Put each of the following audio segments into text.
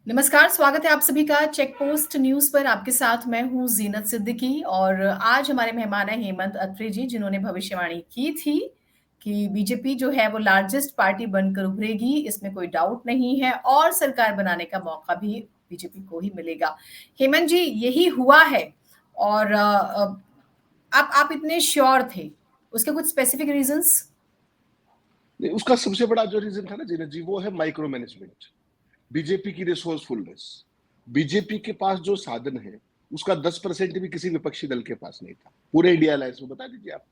नमस्कार, स्वागत है आप सभी का चेक पोस्ट न्यूज़ पर। आपके साथ मैं हूँ ज़ीनत सिद्दीकी और आज हमारे मेहमान हैं हेमंत अत्रे जी, जिन्होंने भविष्यवाणी की थी कि बीजेपी जो है वो लार्जेस्ट पार्टी बनकर उभरेगी, इसमें कोई डाउट नहीं है और सरकार बनाने का मौका भी बीजेपी को ही मिलेगा। हेमंत जी, यही हुआ है और आप इतने श्योर थे, उसके कुछ स्पेसिफिक रीज़न्स? नहीं, उसका सबसे बड़ा जो रीजन था ना जीनत जी, वो है माइक्रो मैनेजमेंट। बीजेपी की रिसोर्सफुलनेस। बीजेपी के पास जो साधन है उसका 10% भी किसी विपक्षी दल के पास नहीं था पूरे इंडिया अलायंस में, बता दीजिए आप।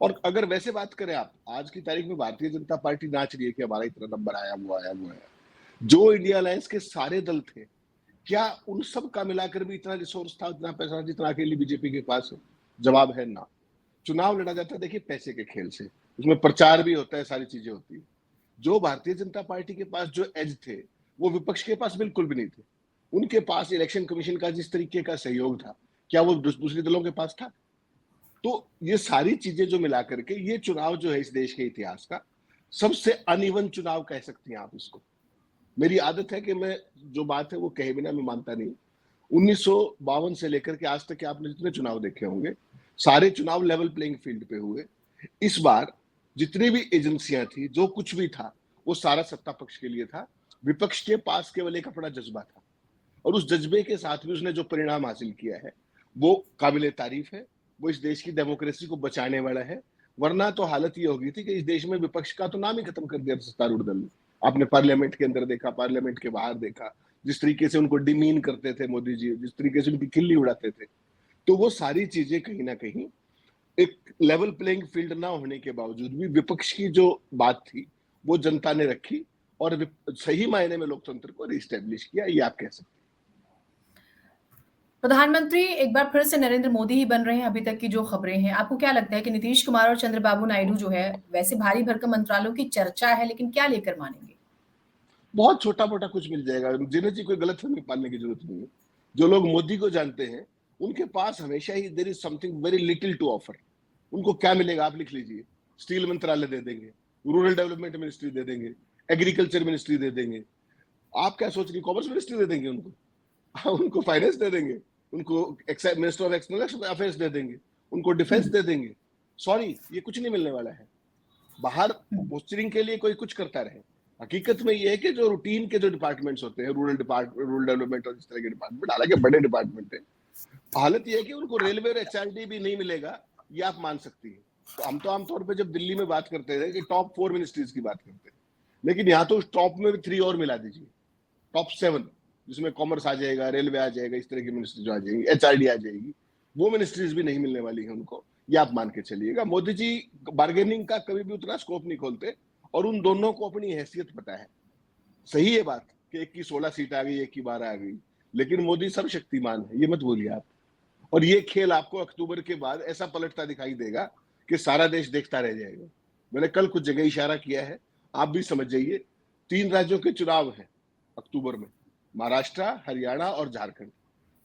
और अगर वैसे बात करें, आप आज की तारीख में भारतीय जनता पार्टी नाच रही है कि हमारा इतना नंबर आया, वो आया, वो आया। जो इंडिया अलायंस के सारे दल थे, क्या उन सब का मिलाकर भी इतना रिसोर्स था, इतना पैसा जितना अकेली बीजेपी के पास है? जवाब है ना। चुनाव लड़ा जाता है, देखिए, पैसे के खेल से। उसमें प्रचार भी होता है, सारी चीजें होती है। जो भारतीय जनता पार्टी के पास जो एज थे, वो विपक्ष के पास बिल्कुल भी नहीं थे। उनके पास इलेक्शन कमीशन का जिस तरीके का सहयोग था, क्या वो दूसरे दलों के पास था? तो ये सारी चीजें जो मिला करके ये चुनाव जो है इस देश के इतिहास का सबसे अनइवन चुनाव कह सकती हैं आप इसको। मेरी आदत है कि मैं जो बात है वो कहे बिना मैं मानता नहीं। 1952 से लेकर के आज तक के आपने जितने चुनाव देखे होंगे, सारे चुनाव लेवल प्लेइंग फील्ड पे हुए। इस बार जितनी भी एजेंसियां थी, जो कुछ भी था, वो सारा सत्ता पक्ष के लिए था। विपक्ष के पास केवल एक अपना जज्बा था, और उस जज्बे के साथ भी उसने जो परिणाम हासिल किया है वो काबिले तारीफ है। वो इस देश की डेमोक्रेसी को बचाने वाला है। वरना तो हालत ये होगी थी कि इस देश में विपक्ष का तो नाम ही खत्म कर दिया सत्तारूढ़ दल ने। आपने पार्लियामेंट के अंदर देखा, पार्लियामेंट के बाहर देखा, जिस तरीके से उनको डिमीन करते थे मोदी जी, जिस तरीके से उनकी खिल्ली उड़ाते थे। तो वो सारी चीजें कहीं ना कहीं एक लेवल प्लेइंग फील्ड ना होने के बावजूद भी विपक्ष की जो बात थी वो जनता ने रखी, और सही मायने में लोकतंत्र को रिस्टेब्लिश किया, ये आप कह सकते प्रधानमंत्री एक बार फिर से नरेंद्र मोदी ही बन रहे हैं, अभी तक की जो खबरें हैं। आपको क्या लगता है कि नीतीश कुमार और चंद्रबाबू नायडू जो है, वैसे भारी भरकम मंत्रालयों की चर्चा है, लेकिन क्या लेकर मानेंगे? हैं। बहुत छोटा मोटा कुछ मिल जाएगा, जिन्हें जी कोई गलतफहमी पालने की जरूरत नहीं है। जो लोग मोदी को जानते हैं, उनके पास हमेशा ही there is something very little to offer. उनको क्या मिलेगा आप लिख लीजिए। स्टील मंत्रालय दे देंगे, रूरल डेवलपमेंट मिनिस्ट्री दे देंगे, एग्रीकल्चर मिनिस्ट्री दे देंगे। आप क्या सोच रही, कॉमर्स मिनिस्ट्री दे देंगे उनको? उनको फाइनेंस दे देंगे, उनको मिनिस्टर ऑफ एक्सटर्नल अफेयर्स दे देंगे, उनको डिफेंस हुँ, दे देंगे। सॉरी, ये कुछ नहीं मिलने वाला है। बाहर हुँ। पोस्चरिंग के लिए कोई कुछ करता रहे। हकीकत में ये है कि जो रूटीन के जो डिपार्टमेंट्स होते हैं, रूरल डेवलपमेंट और इस तरह के डिपार्टमेंट, हालांकि बड़े डिपार्टमेंट है, हालत ये है कि उनको रेलवे और एचआरडी भी नहीं मिलेगा, ये आप मान सकती है। तो हम तो आमतौर पर जब दिल्ली में बात करते थे कि टॉप 4 मिनिस्ट्रीज की बात करते हैं, लेकिन यहाँ तो उस टॉप में भी 3 और मिला दीजिए, टॉप 7, जिसमें कॉमर्स आ जाएगा, रेलवे आ जाएगा, इस तरह की मिनिस्ट्री जो आ जाएगी, एचआरडी आ जाएगी। वो मिनिस्ट्रीज भी नहीं मिलने वाली है उनको, ये आप मान के चलिएगा। मोदी जी बार्गेनिंग का कभी भी उतना स्कोप नहीं खोलते, और उन दोनों को अपनी हैसियत पता है। सही है बात कि एक की 16 सीट आ गई, एक की 12 आ गई, लेकिन मोदी सर्वशक्तिमान है, ये मत भूलिए आप। और ये खेल आपको अक्टूबर के बाद ऐसा पलटता दिखाई देगा कि सारा देश देखता रह जाएगा। मैंने कल कुछ जगह इशारा किया है, आप भी समझ जाइए। 3 राज्यों के चुनाव हैं अक्टूबर में, महाराष्ट्र, हरियाणा और झारखंड।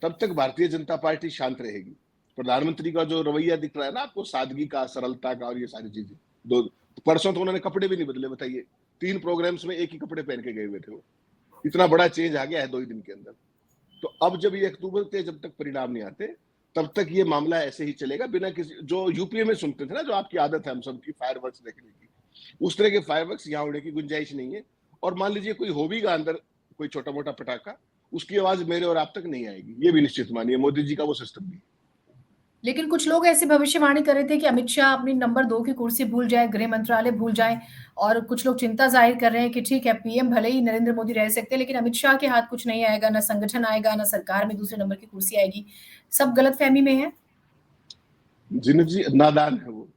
तब तक भारतीय जनता पार्टी शांत रहेगी। प्रधानमंत्री का जो रवैया दिख रहा है ना आपको, सादगी का, सरलता का, और ये सारी चीजें, दो परसों तो उन्होंने कपड़े भी नहीं बदले, बताइए। 3 प्रोग्राम्स में एक ही कपड़े पहन के गए हुए थे वो। इतना बड़ा चेंज आ गया है 2 ही दिन के अंदर। तो अब जब ये अक्टूबर के जब तक परिणाम नहीं आते, तब तक ये मामला ऐसे ही चलेगा, बिना किसी, जो यूपीए में सुनते थे ना, जो आपकी आदत है हम सबकी फायरवर्क्स देखने की, उस तरह के फायरवर्क्स यहाँ उड़ने की गुंजाइश नहीं है। और मान लीजिए कोई हो भी गा अंदर, कोई छोटा मोटा पटाखा, उसकी आवाज मेरे और आप तक नहीं आएगी, ये भी निश्चित मानिए। मोदी जी का वो सिस्टम भी। लेकिन कुछ लोग ऐसी भविष्यवाणी कर रहे थे कि अमित शाह अपनी नंबर 2 की कुर्सी भूल जाए, गृह मंत्रालय भूल जाएँ और कुछ लोग चिंता ज़ाहिर कर रहे हैं कि ठीक है, पीएम भले ही नरेंद्र मोदी रह सकते हैं, लेकिन अमित शाह के हाथ कुछ नहीं आएगा, ना संगठन आएगा, ना सरकार में दूसरे नंबर की कुर्सी आएगी। सब गलतफ़हमी में है। जिन जी नादान है वो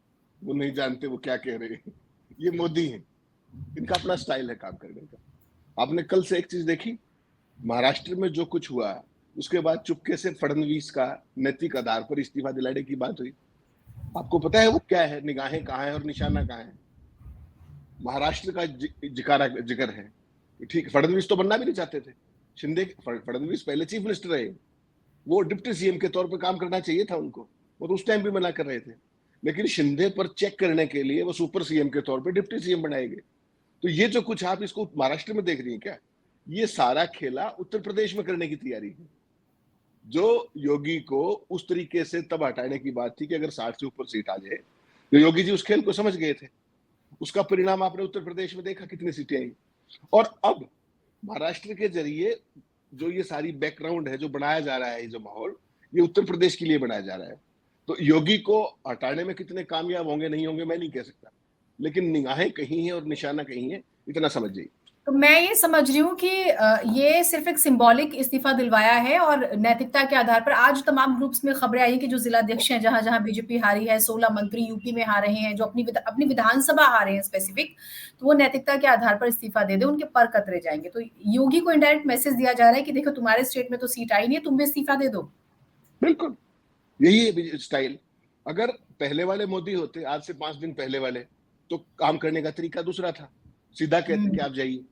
नहीं जानते वो क्या कह रहे हैं। ये मोदी है, इनका अपना स्टाइल है काम करने का। आपने कल से एक चीज देखी, महाराष्ट्र में जो कुछ हुआ, उसके बाद चुपके से फडणवीस का नैतिक आधार पर इस्तीफा दिलाने की बात हुई। आपको पता है वो क्या है, निगाहें कहाँ हैं और निशाना कहाँ है? महाराष्ट्र का जिक्र है। ठीक, फडणवीस तो बनना भी नहीं चाहते थे। फडणवीस पहले चीफ मिनिस्टर रहे, वो डिप्टी सीएम के तौर पर काम करना चाहिए था उनको, वो तो उस टाइम भी मना कर रहे थे। लेकिन शिंदे पर चेक करने के लिए वो सुपर सीएम के तौर पर डिप्टी सीएम बनाए गए। तो ये जो कुछ आप इसको महाराष्ट्र में देख रही है क्या, ये सारा खेला उत्तर प्रदेश में करने की तैयारी है। जो योगी को उस तरीके से तब हटाने की बात थी कि अगर 60 से ऊपर सीट आ जाए, तो योगी जी उस खेल को समझ गए थे। उसका परिणाम आपने उत्तर प्रदेश में देखा, कितनी सीटें आई। और अब महाराष्ट्र के जरिए जो ये सारी बैकग्राउंड है, जो बनाया जा रहा है, ये जो माहौल, ये उत्तर प्रदेश के लिए बनाया जा रहा है। तो योगी को हटाने में कितने कामयाब होंगे नहीं होंगे मैं नहीं कह सकता, लेकिन निगाहें कहीं हैं और निशाना कहीं है, इतना समझ जाइए। तो मैं ये समझ रही हूँ कि ये सिर्फ एक सिंबॉलिक इस्तीफा दिलवाया है और नैतिकता के आधार पर आज तमाम ग्रुप्स में खबरें आई हैं कि जो जिलाध्यक्ष हैं जहां जहां बीजेपी हारी है, 16 मंत्री यूपी में हारे हैं, जो अपनी विधानसभा हारे हैं स्पेसिफिक, तो वो नैतिकता के आधार पर इस्तीफा दे दे, उनके पर कतरे जाएंगे। तो योगी को इनडायरेक्ट मैसेज दिया जा रहा है कि देखो तुम्हारे स्टेट में तो सीट आई नहीं है, तुम भी इस्तीफा दे दो। बिल्कुल यही है स्टाइल। अगर पहले वाले मोदी होते, आज से 5 दिन पहले वाले, तो काम करने का तरीका दूसरा था, सीधा कहते कि आप जाइए।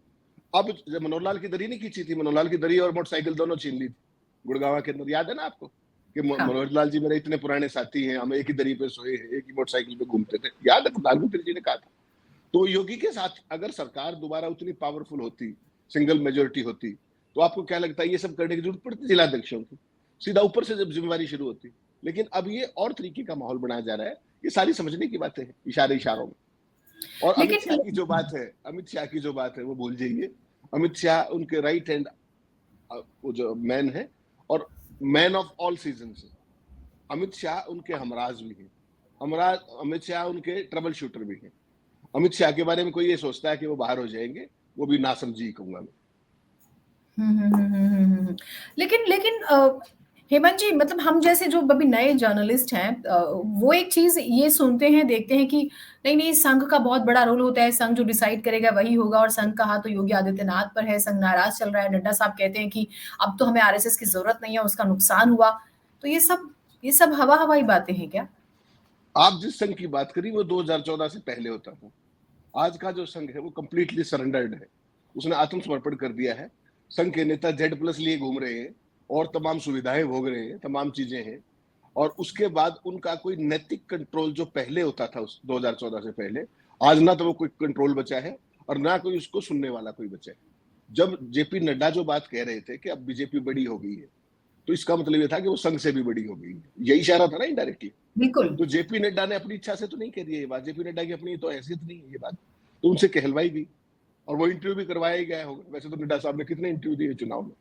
अब जब मनोहर लाल की दरी नहीं खींची थी, मनोहर लाल की दरी और मोटरसाइकिल दोनों छीन ली थी गुड़गांव के अंदर, याद है ना आपको कि हाँ। मनोहर लाल जी मेरे इतने पुराने साथी हैं, हम एक ही दरी पे सोए हैं, एक ही मोटरसाइकिल पे घूमते थे, याद है प्रधानमंत्री जी ने कहा था। तो योगी के साथ अगर सरकार दोबारा उतनी पावरफुल होती, सिंगल मेजोरिटी होती, तो आपको क्या लगता है ये सब करने की जरूरत पड़ती जिलाध्यक्षों की? सीधा ऊपर से जब जिम्मेवारी शुरू होती। लेकिन अब ये और तरीके का माहौल बनाया जा रहा है। ये सारी समझने की बातें हैं, इशारों में। और अमित शाह की जो बात है, अमित शाह की जो बात है वो भूल जाइए। अमित शाह उनके राइट हैंड वो जो मैन है और मैन ऑफ ऑल सीजन है। अमित शाह उनके हमराज भी हैं, अमित शाह उनके ट्रबल शूटर भी हैं। अमित शाह के बारे में कोई ये सोचता है कि वो बाहर हो जाएंगे, वो भी नासमझी कहूंगा मैं। लेकिन हेमंत जी, मतलब हम जैसे जो अभी नए जर्नलिस्ट हैं, वो एक चीज ये सुनते हैं, देखते हैं कि नहीं नहीं, संघ का बहुत बड़ा रोल होता है, संघ जो डिसाइड करेगा वही होगा, और संघ का हाथ तो योगी आदित्यनाथ पर है, संघ नाराज चल रहा है। नड्डा साहब कहते हैं कि अब तो हमें आरएसएस की जरूरत नहीं है, उसका नुकसान हुआ। तो ये सब हवा हवाई बातें हैं क्या? आप जिस संघ की बात करी वो 2014 से पहले होता था। आज का जो संघ है वो कंप्लीटली सरेंडर्ड है, उसने आत्मसमर्पण कर दिया है। संघ के नेता Z+ लिए घूम रहे हैं और तमाम सुविधाएं भोग रहे हैं, तमाम चीजें हैं। और उसके बाद उनका कोई नैतिक कंट्रोल जो पहले होता था उस 2014 से पहले, आज ना तो वो कोई कंट्रोल बचा है और ना कोई उसको सुनने वाला कोई बचा है। जब जेपी नड्डा जो बात कह रहे थे कि अब बीजेपी बड़ी हो गई है, तो इसका मतलब ये था कि वो संघ से भी बड़ी हो गई है, यही इशारा था ना इनडायरेक्टली। बिल्कुल। तो जेपी नड्डा ने अपनी इच्छा से तो नहीं कह दिया ये बात, जेपी नड्डा की अपनी तो हैसियत नहीं है ये बात, तो उनसे कहलवाई गई और वो इंटरव्यू भी करवाया गया होगा। वैसे तो नड्डा साहब ने कितने इंटरव्यू दिए चुनाव में।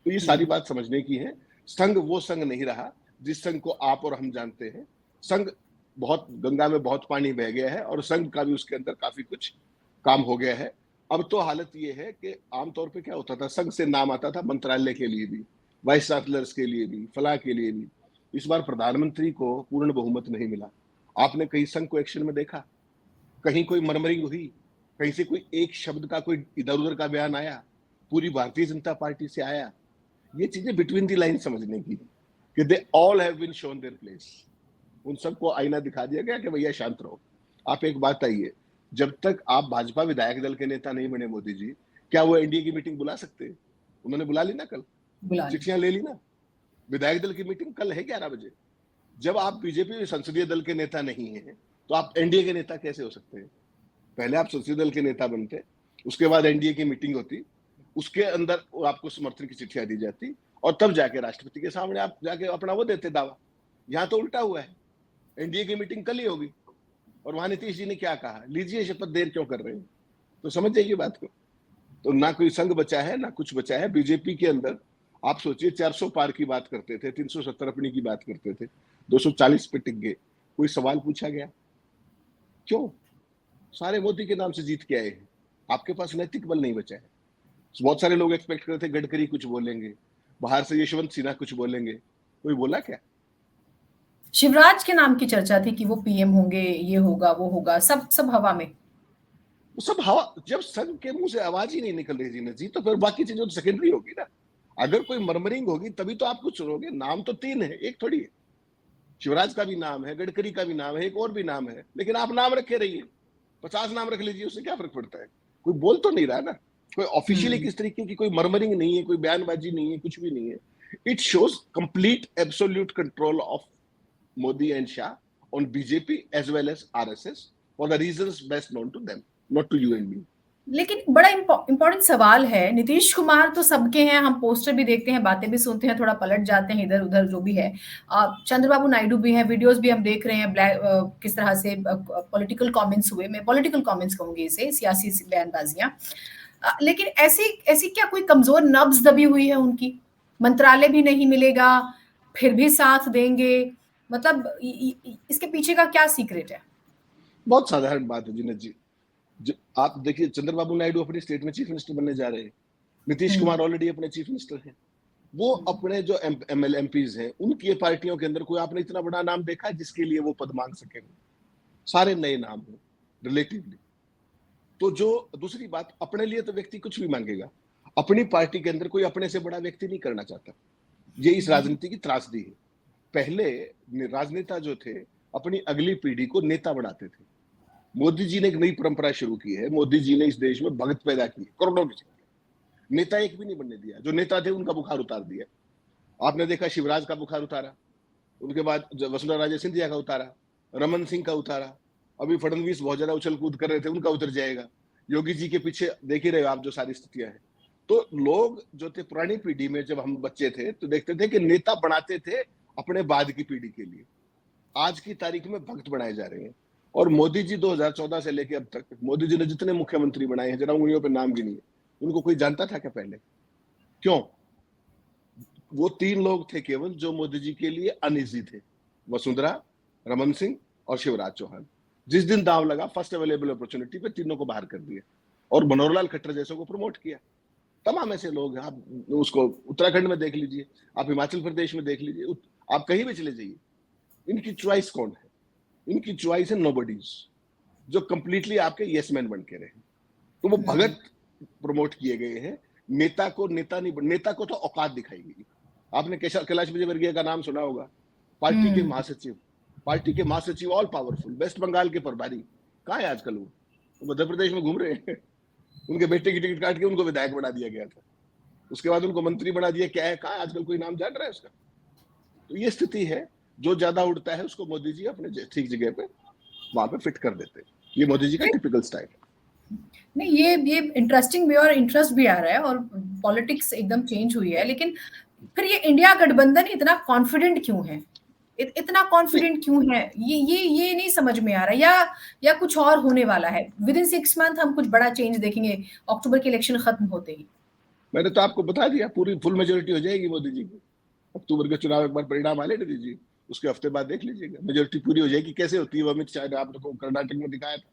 तो ये सारी बात समझने की है। संघ वो संघ नहीं रहा जिस संघ को आप और हम जानते हैं। संघ बहुत, गंगा में बहुत पानी बह गया है और संघ का भी उसके अंदर काफी कुछ काम हो गया है। अब तो हालत ये है कि आमतौर पे क्या होता था, संघ से नाम आता था मंत्रालय के लिए भी, वाइस चांसलर्स के लिए भी, फलाह के लिए भी। इस बार प्रधानमंत्री को पूर्ण बहुमत नहीं मिला। आपने कहीं संघ को एक्शन में देखा? कहीं कोई मरमरिंग हुई? कहीं से कोई एक शब्द का कोई इधर उधर का बयान आया? पूरी भारतीय जनता पार्टी से आया? ये चीजें बिटवीन दी लाइन समझने की है कि they all have been shown their place. उन सबको आईना दिखा दिया गया कि भैया शांत रहो। आप एक बात आइए, जब तक आप भाजपा विधायक दल के नेता नहीं बने मोदी जी, क्या वो एनडीए की मीटिंग बुला सकते हैं? उन्होंने बुला ली ना, कल चिट्ठियां ले ली ना। विधायक दल की मीटिंग कल है 11 बजे। जब आप बीजेपी संसदीय दल के नेता नहीं है तो आप एनडीए के नेता कैसे हो सकते हैं? पहले आप संसदीय दल के नेता बनते, उसके बाद एनडीए की मीटिंग होती, उसके अंदर आपको समर्थन की चिट्ठियां दी जाती और तब जाके राष्ट्रपति के सामने आप जाके अपना वो देते दावा। यहाँ तो उल्टा हुआ है, एनडीए की मीटिंग कल ही होगी और वहां नीतीश जी ने क्या कहा, लीजिए शपथ, देर क्यों कर रहे हैं? तो समझ जाइए बात को। तो ना कोई संघ बचा है ना कुछ बचा है बीजेपी के अंदर। आप सोचिए, 400 पार की बात करते थे, 370 अपनी की बात करते थे, 240 पे टिक गए। कोई सवाल पूछा गया? क्यों? सारे मोदी के नाम से जीत के आए हैं। आपके पास नैतिक बल नहीं बचा है। बहुत सारे लोग एक्सपेक्ट करते थे गडकरी कुछ बोलेंगे, बाहर से यशवंत सिन्हा कुछ बोलेंगे, कोई बोला क्या? शिवराज के नाम की चर्चा थी कि वो पीएम होंगे, ये होगा वो होगा, सब हवा में। वो सब हवा। जब संघ के मुंह से आवाज ही नहीं निकल रही जीनत जी, तो फिर बाकी चीजें तो सेकेंडरी होगी ना। अगर कोई मरमरिंग होगी तभी तो आप कुछ सुनोगे। नाम तो 3 है, एक थोड़ी है। शिवराज का भी नाम है, गडकरी का भी नाम है, एक और भी नाम है, लेकिन आप नाम रखे रहिए। 50 नाम रख लीजिए, उससे क्या फर्क पड़ता है? कोई बोल तो नहीं रहा ना। कोई ऑफिशियली किस तरीके की कोई मरमरिंग नहीं है, कोई बयानबाजी नहीं है, कुछ भी नहीं है। It shows complete absolute control of Modi and Shah on BJP as well as RSS for the reasons best known to them, not to you and me. लेकिन बड़ा इम्पोर्टेंट सवाल है, नीतीश कुमार तो सबके हैं, हम पोस्टर भी देखते हैं, बातें भी सुनते हैं, थोड़ा पलट जाते हैं इधर-उधर जो भी है। चंद्रबाबू नायडू भी हैं, वीडियोज़ भी हम देख रहे हैं किस तरह से पॉलिटिकल कमेंट्स हुए, मैं पॉलिटिकल कमेंट्स कहूँगी इसे, सियासी बयानबाज़ियाँ। लेकिन ऐसी ऐसी क्या कोई कमज़ोर नब्ज़ दबी हुई है उनकी? मंत्रालय भी नहीं मिलेगा, फिर भी साथ देंगे, मतलब इसके पीछे का क्या सीक्रेट है? बहुत साधारण बात है जीनत जी। आप देखिए, चंद्रबाबू नायडू अपनी स्टेट में चीफ मिनिस्टर बनने जा रहे हैं। नीतीश हुँ, कुमार ऑलरेडी अपने चीफ मिनिस्टर हैं। वो अपने जो एमएल एमपीज हैं, उनकी पार्टियों के अंदर कोई आपने इतना बड़ा नाम देखा है जिसके लिए वो पद मांग सके? सारे नए नाम हैं रिलेटिवली। तो जो दूसरी बात, अपने लिए तो व्यक्ति कुछ भी मांगेगा, अपनी पार्टी के अंदर कोई अपने से बड़ा व्यक्ति नहीं करना चाहता। ये इस राजनीति की त्रासदी है। पहले राजनेता जो थे अपनी अगली पीढ़ी को नेता बनाते थे। मोदी जी ने एक नई परंपरा शुरू की है। मोदी जी ने इस देश में भगत पैदा किए, करोड़ों की संख्या। नेता एक भी नहीं बनने दिया। जो नेता थे उनका बुखार उतार दिया। आपने देखा शिवराज का बुखार उतारा, उनके बाद वसुंधरा राजे सिंधिया का उतारा, रमन सिंह का उतारा, अभी फडणवीस बहुत ज्यादा उछल कूद कर रहे थे, उनका उतर जाएगा। योगी जी के पीछे देख ही रहे हो आप जो सारी स्थितियां हैं। तो लोग जो थे पुरानी पीढ़ी में, जब हम बच्चे थे तो देखते थे कि नेता बनाते थे अपने बाद की पीढ़ी के लिए। आज की तारीख में भक्त बनाए जा रहे हैं। और मोदी जी 2014 से लेकर अब तक मोदी जी ने जितने मुख्यमंत्री बनाए हैं, जरा उंगलियों पे नाम गिनिए, उनको कोई जानता था क्या पहले? क्यों? वो तीन लोग थे केवल जो मोदी जी के लिए अनइजी थे, वसुंधरा, रमन सिंह और शिवराज चौहान। जिस दिन दांव लगा, फर्स्ट अवेलेबल अपॉर्चुनिटी पे तीनों को बाहर कर दिया और मनोहर लाल खट्टर जैसों को प्रमोट किया। तमाम ऐसे लोग हैं। आप उसको उत्तराखंड में देख लीजिए, आप हिमाचल प्रदेश में देख लीजिए, आप कहीं भी चले जाइए, इनकी चॉइस कौन है? इनकी चॉइस है नोबडीज, जो कंप्लीटली आपके यस मैन बन के रहे। तो वो हुँ, भगत प्रमोट किए गए हैं। नेता को नेता नहीं, नेता को तो औकात दिखाई गई। आपने कैलाश विजयवर्गीय का नाम सुना होगा, पार्टी के हुँ। महासचिव, पार्टी के महासचिव ऑल पावरफुल, वेस्ट बंगाल के प्रभारी। कहाँ है आजकल वो मध्य प्रदेश में घूम रहे हैं। उनके बेटे की टिकट काट के उनको विधायक बना दिया गया था, उसके बाद उनको मंत्री बना दिया। क्या है, कहाँ आजकल कोई नाम जान रहा है उसका? तो ये स्थिति है। जो ज्यादा उड़ता है उसको मोदी जी अपने ठीक जगह पे वहां पे फिट कर देते हैं। ये मोदी जी का फिर टिपिकल स्टाइल है। नहीं, ये इंटरेस्टिंग भी है और इंटरेस्ट भी आ रहा है और पॉलिटिक्स एकदम चेंज हुई है। लेकिन फिर ये इंडिया गठबंधन इतना कॉन्फिडेंट क्यों है? इतना नहीं, कॉन्फिडेंट क्यों है? ये नहीं समझ में आ रहा, या कुछ और होने वाला है? विदिन 6 मंथ हम कुछ बड़ा चेंज देखेंगे, अक्टूबर के इलेक्शन खत्म होते ही। मैंने तो आपको बता दिया, पूरी फुल मेजोरिटी हो जाएगी मोदी जी की। अक्टूबर के चुनाव एक बार परिणाम आने दे दीजिए, उसके हफ्ते बाद देख लीजिएगा, मेजोरिटी पूरी हो जाएगी। कैसे होती है वो अमित शाह ने आप लोगों को कर्नाटक में दिखाया था,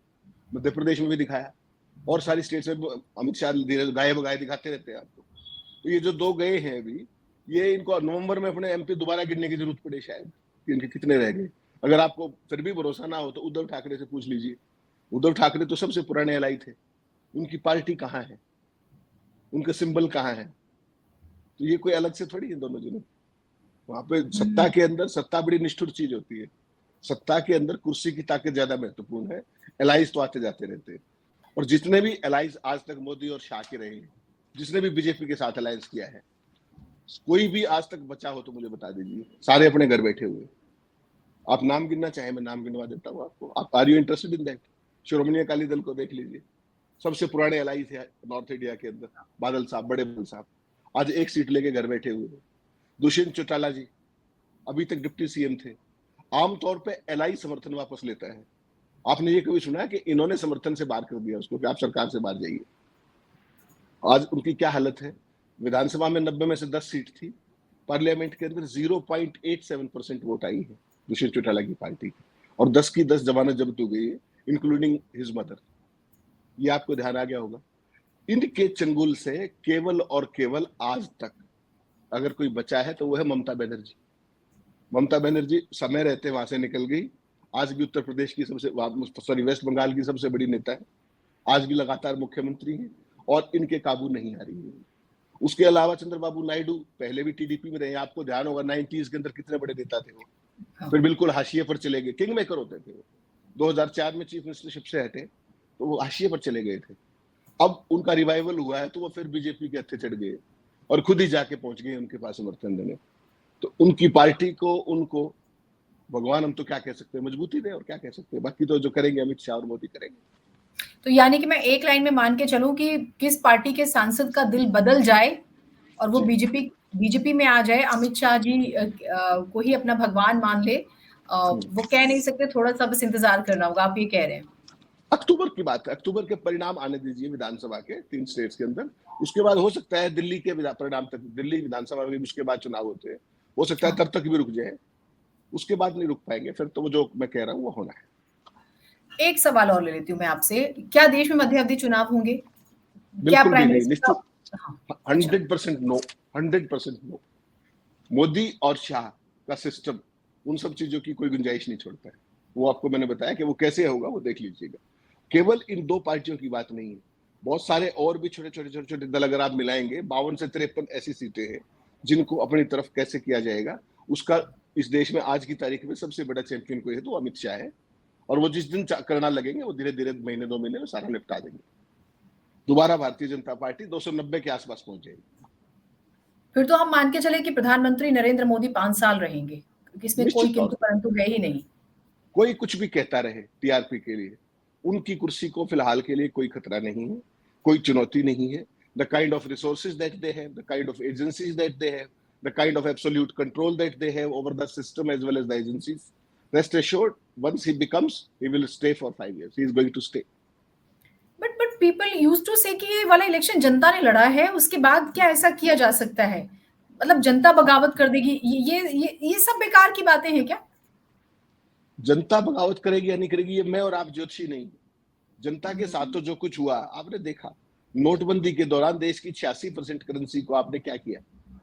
मध्य प्रदेश में भी दिखाया, और सारी स्टेट्स में अमित शाह धीरे गाये बगाए दिखाते रहते हैं आपको। तो ये जो दो गए हैं अभी, ये इनको नवंबर में अपने एमपी दोबारा गिनने की जरूरत पड़े शायद, कि इनके कितने रह गए। अगर आपको फिर भी भरोसा ना हो तो उद्धव ठाकरे से पूछ लीजिए। उद्धव ठाकरे तो सबसे पुराने एलाई थे। उनकी पार्टी कहाँ है? उनका सिंबल कहाँ है? तो ये कोई अलग से थोड़ी है दोनों जने। वहां पे सत्ता हुँ, के अंदर, सत्ता बड़ी निष्ठुर चीज होती है। सत्ता के अंदर कुर्सी की ताकत ज्यादा महत्वपूर्ण है। एलाइज तो आते जाते रहते हैं। और जितने भी एलाइज आज तक मोदी और शाह के रहे हैं, जिसने भी बीजेपी के साथ अलायंस किया है, कोई भी आज तक बचा हो तो मुझे बता दीजिए। सारे अपने घर बैठे हुए। आप नाम गिनना चाहे मैं नाम गिनवा देता हूँ आपको। आप are you interested in that? Shiromani Akali Dal को देख लीजिए, सबसे पुराने एलाई थे नॉर्थ इंडिया के अंदर, बादल साहब, बड़े बादल साहब, आज एक सीट लेके घर बैठे हुए हैं। दुष्यंत चौटाला जी अभी तक डिप्टी सीएम थे। आमतौर पे एलआई समर्थन वापस लेता है। आपने ये कभी सुना है कि इन्होंने समर्थन से बाहर कर दिया उसको कि आप सरकार से बाहर जाइए? आज उनकी क्या हालत है? विधानसभा में 90 में से 10 सीट थी, पार्लियामेंट के अंदर 0.87% वोट आई है दुष्यंत चौटाला की पार्टी की, और 10 की 10 जमानत जब्त हो गई है, इंक्लूडिंग हिज मदर। ये आपको ध्यान आ गया होगा। इनके चंगुल से केवल और केवल आज तक अगर कोई बचा है तो वो है ममता बनर्जी। ममता बनर्जी समय रहते वहां से निकल गई। आज भी उत्तर प्रदेश की सबसे, सॉरी, वेस्ट बंगाल की सबसे बड़ी नेता है। आज भी लगातार मुख्यमंत्री है और इनके काबू नहीं आ रही है। उसके अलावा चंद्रबाबू नायडू पहले भी टीडीपी में रहे। आपको ध्यान होगा 90s के अंदर कितने बड़े नेता थे वो, हाँ। फिर बिल्कुल हाशिए पर चले गए। किंग मेकर होते थे वो। 2004 में चीफ मिनिस्टरशिप से हटे तो वो हाशिए पर चले गए थे। अब उनका रिवाइवल हुआ है तो वो फिर बीजेपी के हत्थे चढ़ गए और खुद ही जाके पहुंच गए उनके पास समर्थन देने। तो उनकी पार्टी को, उनको भगवान हम तो क्या कह सकते हैं, मजबूती दे, और क्या कह सकते हैं। बाकी तो जो करेंगे अमित शाह और मोदी करेंगे। तो यानी कि मैं एक लाइन में मान के चलूँ कि किस पार्टी के सांसद का दिल बदल जाए और वो जी। बीजेपी में आ जाए, अमित शाह जी को ही अपना भगवान मान ले, वो कह नहीं सकते, थोड़ा-सा बस इंतज़ार करना होगा, आप ये कह रहे हैं। अक्टूबर की बात है, अक्टूबर के परिणाम आने दीजिए विधानसभा के 3 स्टेट्स के अंदर। उसके बाद हो सकता है दिल्ली के परिणाम तक, दिल्ली विधानसभा में भी उसके बाद चुनाव होते हैं। हो सकता है हाँ। तब तक भी रुक जाए। उसके बाद नहीं रुक पाएँगे, फिर तो वो जो मैं कह रहा हूँ वो होना है। एक सवाल और ले लेती हूँ मैं आपसे, क्या देश में मध्यावधि चुनाव होंगे? क्या बिल्कुल भी प्राइम नहीं, मिनिस्टर निश्चित का हाँ, अच्छा। 100% नो, 100% नो। मोदी और शाह का सिस्टम उन सब चीज़ों की कोई गुंजाइश नहीं छोड़ता है। वो आपको मैंने बताया कि वो कैसे होगा वो देख लीजिएगा। केवल इन 2 पार्टियों की बात नहीं है। बहुत सारे और भी छोटे-छोटे दल अगर आप मिलाएँगे, 52 से 53 ऐसी सीटें हैं, जिनको अपनी तरफ कैसे किया जाएगा, उसका इस देश में आज की तारीख में सबसे बड़ा चैंपियन कोई है तो अमित शाह है। और वो जिस दिन करना लगेंगे, वो धीरे-धीरे महीने 2 महीने में सारा निपटा देंगे। दोबारा भारतीय जनता पार्टी 290 के आस-पास पहुँच जाएगी। फिर तो हम मान के चले कि प्रधानमंत्री नरेंद्र मोदी 5 साल रहेंगे, क्योंकि इसमें कोई निश्चित तौर पे। किंतु-परंतु है ही नहीं। कोई कुछ भी कहता रहे टीआरपी के लिए, उनकी कुर्सी को फिलहाल के लिए कोई खतरा नहीं है, कोई चुनौती नहीं है। The kind of resources that they have, the kind of agencies that they have, the kind of absolute control that they have over the system as well as the agencies, rest assured, once he becomes he will stay for 5 years, he is going to stay. But people used to say कि ये वाला election जनता ने लड़ा है, उसके बाद क्या ऐसा किया जा सकता है? मतलब जनता बगावत कर देगी, ये सब बेकार की बातें हैं क्या? जनता बगावत करेगी या नहीं करेगी, ये मैं और आप ज्योतिषी नहीं। जनता के साथ तो जो कुछ हुआ आपने देखा। नोटबंदी के दौरान देश की 86% करेंसी को आपने क्या किया,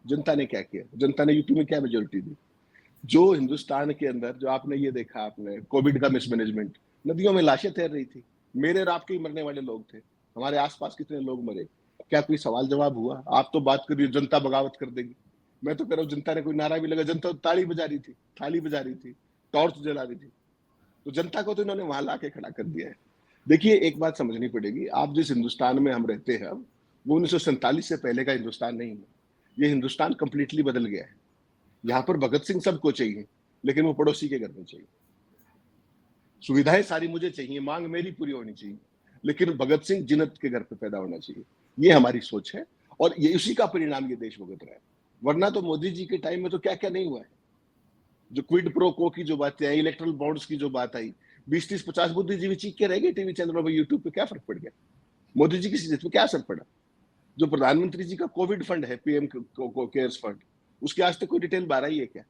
जनता ने क्या किया, जनता ने यूपी में क्या मेजोरिटी दी। जो हिंदुस्तान के अंदर जो आपने ये देखा, आपने कोविड का मिसमैनेजमेंट, नदियों में लाशें तैर रही थी, मेरे और आपके ही मरने वाले लोग थे, हमारे आसपास कितने लोग मरे, क्या कोई सवाल जवाब हुआ? आप तो बात कर रही हो जनता बगावत कर देगी, मैं तो कह रहा हूँ जनता ने कोई नारा भी लगा, जनता तो ताली बजा रही थी, थाली बजा रही थी, टॉर्च जला रही थी। तो जनता को तो इन्होंने वहां ला के खड़ा कर दिया है। देखिए एक बात समझनी पड़ेगी, आप जिस हिंदुस्तान में हम रहते हैं अब, वो 1947 से पहले का हिंदुस्तान नहीं है। ये हिंदुस्तान कंप्लीटली बदल गया है। यहाँ पर भगत सिंह सबको चाहिए, लेकिन वो पड़ोसी के घर में चाहिए। सुविधाएं सारी मुझे चाहिए, मांग मेरी पूरी होनी चाहिए, लेकिन भगत सिंह जिन्नत के घर पे पैदा होना चाहिए। ये हमारी सोच है और ये उसी का परिणाम ये देश भुगत रहा है। वरना तो मोदी जी के टाइम में तो क्या क्या नहीं हुआ है। जो क्विड प्रो को की जो बातें आई, इलेक्ट्रल बॉन्ड्स की जो बात आई, 20-30-50 बुद्धिजीवी चीख के रह गए टीवी चैनलों पर, यूट्यूब पे, क्या फर्क पड़ गया? मोदी जी की सीधे पे क्या असर पड़ा? जो प्रधानमंत्री जी का कोविड फंड है, पीएम केयर्स फंड, उसकी आज तक कोई डिटेल बाहर आई है क्या?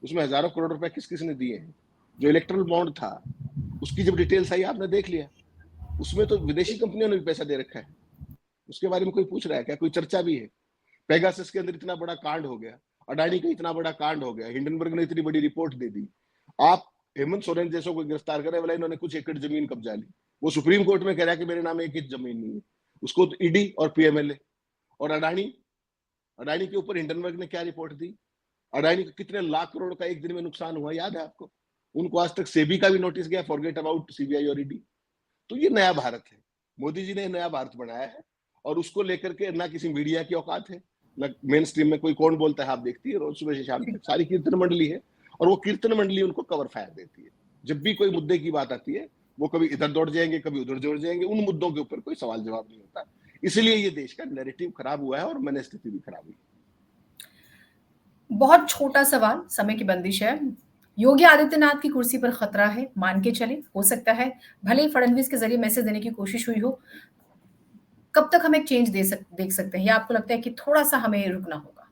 उसमें हजारों करोड़ रुपए किस किस ने दिए हैं? जो इलेक्ट्रल बॉन्ड था, उसकी जब डिटेल्स आई आपने देख लिया, उसमें तो विदेशी कंपनियों ने भी पैसा दे रखा है। उसके बारे में कोई पूछ रहा है क्या? कोई चर्चा भी है? पेगासस के अंदर इतना बड़ा कांड हो गया, अडानी का इतना बड़ा कांड हो गया, हिंडनबर्ग ने इतनी बड़ी रिपोर्ट दे दी। आप हेमंत सोरेन जैसों को गिरफ्तार करे, वाला इन्होंने कुछ एकड़ जमीन कब्जा ली, वो सुप्रीम कोर्ट में कह रहा है कि मेरे नाम एक इंच जमीन नहीं है। उसको तो ईडी और पीएमएलए। और अडानी, अडानी के ऊपर हिंडनबर्ग ने क्या रिपोर्ट दी? अडानी को कितने लाख करोड़ का एक दिन में नुकसान हुआ, याद है आपको? उनको आज तक सेबी का भी नोटिस गया, फॉरगेट अबाउट सीबीआई और ईडी। तो ये नया भारत है, मोदी जी ने नया भारत बनाया है और उसको लेकर के ना किसी मीडिया की औकात है, ना मेन स्ट्रीम में कोई कौन बोलता है। आप देखती है रोज सुबह से शाम तक सारी कीर्तन मंडली है और वो कीर्तन मंडली उनको कवर फायर देती है। जब भी कोई मुद्दे की बात आती है, वो कभी इधर दौड़ जाएंगे, कभी उधर दौड़ जाएंगे, उन मुद्दों के ऊपर कोई सवाल जवाब नहीं होता। इसलिए ये देश का नैरेटिव खराब हुआ है और मैंने स्थिति भी खराब हुई। बहुत छोटा सवाल, समय की बंदिश है। योगी आदित्यनाथ की कुर्सी पर खतरा है, मान के चलें, हो सकता है, भले ही फडणवीस के ज़रिए मैसेज देने की कोशिश हुई हो। कब तक हम एक चेंज देख सकते हैं या आपको लगता है कि थोड़ा-सा हमें रुकना होगा?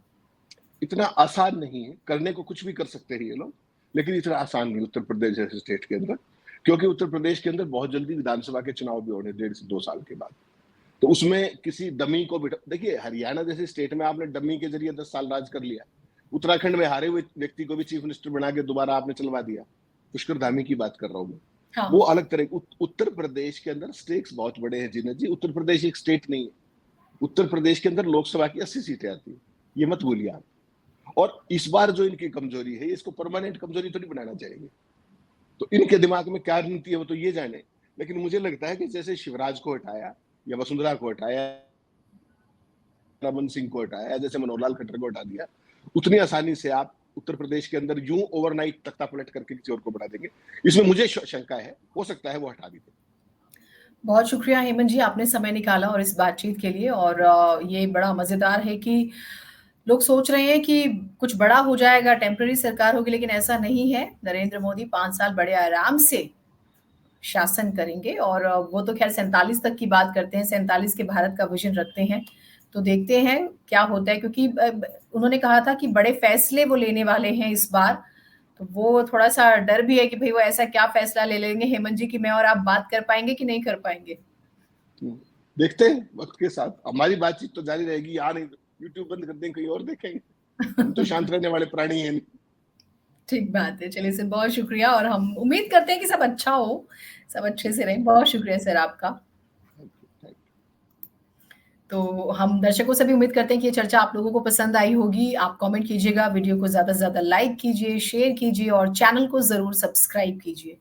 इतना आसान नहीं है, करने को कुछ भी कर सकते हैं ये लोग, लेकिन इतना आसान नहीं उत्तर प्रदेश जैसे स्टेट के अंदर, क्योंकि उत्तर प्रदेश के अंदर बहुत जल्दी विधानसभा के चुनाव भी होने 1.5 से 2 साल के बाद। तो उसमें किसी डमी को बिठा, देखिए हरियाणा जैसे स्टेट में आपने डमी के जरिए 10 साल राज कर लिया। उत्तराखंड में हारे हुए व्यक्ति को भी चीफ मिनिस्टर बना के दोबारा आपने चलवा दिया। पुष्कर धामी की बात कर रहा हूं मैं। वो हाँ। अलग तरह उत्तर प्रदेश के अंदर स्टेक्स बहुत बड़े हैं जीनत जी। उत्तर प्रदेश एक स्टेट नहीं है। उत्तर प्रदेश के अंदर लोकसभा की 80 सीटें आती है, ये मत भूलिए आप। और इस बार जो इनकी कमजोरी है, इसको परमानेंट कमजोरी तो नहीं बनाना चाहेंगे। तो इनके दिमाग में क्या नीति है वो तो ये जाने। लेकिन मुझे लगता है कि जैसे शिवराज को हटाया या वसुंधरा को हटाया, रमन सिंह को हटाया, जैसे मनोहर लाल खट्टर को हटा दिया, उतनी आसानी से आप उत्तर प्रदेश के अंदर यूं ओवरनाइट तख्ता पलट करके किसी और को बढ़ा देंगे, इसमें मुझे शंका है। हो सकता है वो हटा भी दे। बहुत शुक्रिया हेमंत जी, आपने समय निकाला और इस बातचीत के लिए और ये बड़ा मज़ेदार है कि लोग सोच रहे हैं कि कुछ बड़ा हो जाएगा, टेम्परेरी सरकार होगी, लेकिन ऐसा नहीं है। नरेंद्र मोदी 5 साल बड़े आराम से शासन करेंगे और वो तो ख़ैर 47 तक की बात करते हैं, 47 के भारत का विज़न रखते हैं। तो देखते हैं क्या होता है क्योंकि उन्होंने कहा था कि बड़े फ़ैसले वो लेने वाले हैं इस बार, तो वो थोड़ा-सा डर भी है कि भई वो ऐसा क्या फ़ैसला ले लेंगे हेमंत जी कि मैं और आप बात कर पाएँगे कि नहीं कर पाएँगे? हुँ, देखते हैं वक़्त के साथ, हमारी बातचीत तो जारी रहेगी, यहाँ नहीं, यूट्यूब बंद कर देंगे, कहीं और देखेंगे। हम तो शांत रहने वाले प्राणी हैं नहीं। ठीक बात है। चलिए सर बहुत शुक्रिया और हम उम्मीद करते हैं कि सब अच्छा हो, सब अच्छे से रहें। बहुत शुक्रिया सर आपका। Thank you, thank you. तो हम दर्शकों से भी उम्मीद करते हैं कि ये चर्चा आप लोगों को पसंद आई होगी। आप कमेंट कीजिएगा, वीडियो को ज़्यादा से ज़्यादा लाइक कीजिए, शेयर कीजिए और चैनल को ज़रूर सब्सक्राइब कीजिए।